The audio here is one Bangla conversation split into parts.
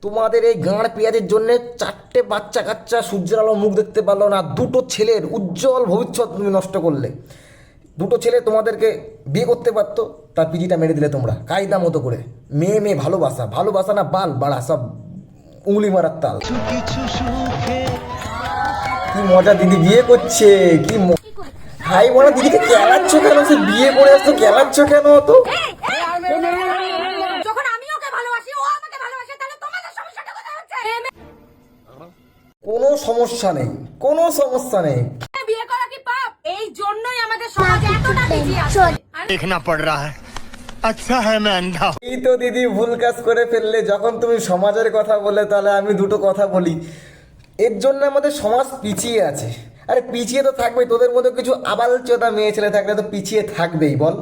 তোমাদের এই গাঁড় পেঁয়াজের জন্য 4টে বাচ্চা কাচ্চা সূর্যের আলো মুখ দেখতে পারলো না, 2টো ছেলের উজ্জ্বল ভবিষ্যৎ তুমি নষ্ট করলে। 2টো ছেলে তোমাদেরকে বিয়ে করতে পারতো, তার পিজিটা মেরে দিলে তোমরা কায়দা মতো করে। মেয়ে মেয়ে ভালোবাসা, ভালোবাসা না বাল বাড়া সব উংলি মারার তাল। কি মজা, দিদি বিয়ে করছে, কি হাই বড় দিদিকে কেলাচ্ছ কেন? সে বিয়ে করে আসতো, কেলাচ্ছ কেন? তো যখন আমি ওকে ভালোবাসি, ও আমাকে ভালোবাসে, তাহলে তোমাদের সমস্যাটা কোথায় হচ্ছে? কোনো সমস্যা নেই, কোনো সমস্যা নেই। বিয়ে করা কি পাপ? এই জন্যই আমাদের সমাজে এতটা পিছিয়ে আছে। देखना पड़ रहा है। अच्छा है मैं अंधा हूं। এই তো দিদি ভুল কাজ করে ফেললে। যখন তুমি সমাজের কথা বলে, তাহলে আমি দুটো কথা বলি। এর জন্য আমাদের সমাজ পিছিয়ে আছে। আরে পিছিয়ে তো থাকবেই, তোদের মধ্যে কিছু আবাল চোদা মেয়ে ছেলে থাকলে তো পিছিয়ে থাকবেই, বল।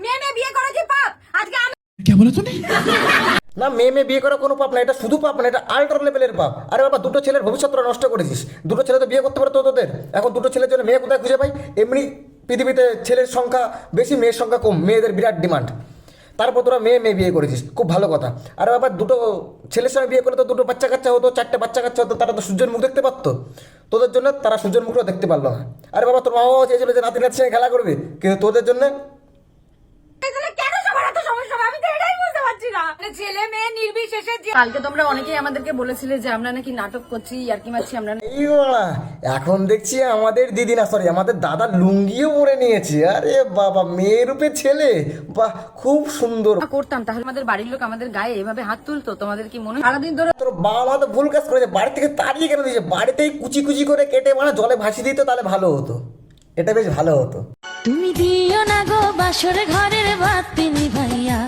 মেয়ে মেয়ে বিয়ে করা কি পাপ? আজকে আমি না, মেয়ে মেয়ে বিয়ে করা কোনো পাপ না, এটা শুধু পাপ না, এটা আল্ট্রা লেভেলের পাপ। আরে বাবা, 2টো ছেলের ভবিষ্যৎটা নষ্ট করেছিস। 2টো ছেলে তো বিয়ে করতে পারতো তোদের। এখন 2টো ছেলের জন্য মেয়ে কোথায় খুঁজে পাই? এমনি পৃথিবীতে ছেলের সংখ্যা বেশি, মেয়ের সংখ্যা কম, মেয়েদের বিরাট ডিমান্ড। তারপর তোরা মেয়ে মেয়ে বিয়ে করেছিস, খুব ভালো কথা। আরে বাবা, 2টো ছেলের সঙ্গে বিয়ে করে তো 2টো বাচ্চা কাচ্চা হতো, 4টে বাচ্চা কাচ্চা হতো, তারা তো সূর্যের মুখ দেখতে পারতো। তোদের জন্য তারা সূর্যের মুখটাও দেখতে পারলো না। আরে বাবা, তোর মা বাবা চেয়েছিল যে নাতি নাতির সঙ্গে খেলা করবে, কিন্তু তোদের জন্য কেন সবার এত সমস্যা হবে? আমি তো এটাই বুঝতে পারছি না। ছেলে মেয়ে নির্বিশেষে কালকে তোমরা অনেকেই আমাদেরকে বলেছিলে যে আমরা নাকি নাটক করছি, ইয়ার্কি মারছি। আমরা এই বাড়া, এখন দেখছি আমাদের দিদি না, সরি আমাদের দাদা লুঙ্গিও পরে নিয়েছে। আরে বাবা, মেয়ে রূপে ছেলে, বাহ খুব সুন্দর। করতাম, তাহলে আমাদের বাড়ির লোক আমাদের গায়ে এভাবে হাত তুলতো? তোমাদের কি মনে হয়? সারাদিন ধরে তোর বাবা মা তো ভুল কাজ করেছে, বাড়ি থেকে তাড়িয়ে কেন দিয়েছে? বাড়িতেই কুচি কুচি করে কেটে মানে জলে ভাসিয়ে দিত, তাহলে ভালো হতো, এটা বেশ ভালো হতো। তুমি দিও না গো বাসর ঘরের বাতি নিভাইয়া,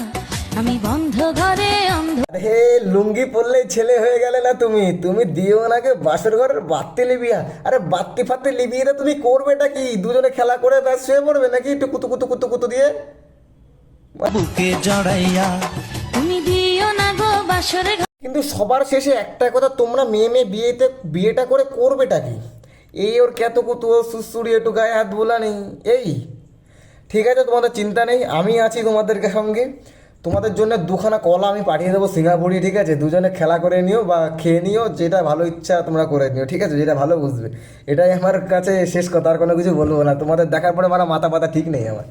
আমি বন্ধ ঘরে অন্ধ। হে, লুঙ্গি পরলেই ছেলে হয়ে গেলে না তুমি? তুমি দিও নাকে বাসর ঘরের বাত্তি লিবিয়া। আরে বাত্তি ফাত্তি লিবিয়ে তুমি করবেটা কি? দুজনে খেলা করে ব্যাস শুয়ে পড়বে নাকি একটু কুতু কুতু কুতু কুতু দিয়ে? বুকে জড়াইয়া তুমি দিও না গো বাসর কিন্তু সবার শেষে একটা কথা, তোমরা মেয়ে মেয়ে বিয়েটা করে করবেটা কি? এই ওর কত কুতু সুসুড়ি একটু গায়ে হাত বোলা নেই। এই ঠিক আছে, তোমাদের চিন্তা নেই, আমি আছি তোমাদের সঙ্গে। তোমাদের জন্য 2খানা কলা আমি পাঠিয়ে দেবো সিঙ্গাপুরি, ঠিক আছে? দুজনে খেলা করে নিও বা খেয়ে নিও, যেটা ভালো ইচ্ছা তোমরা করে নিও, ঠিক আছে? যেটা ভালো বুঝবে। এটাই আমার কাছে শেষ কথা, আর কোনো কিছু বলবো না। তোমাদের দেখার পরে মাথা পাতা ঠিক নেই আমার।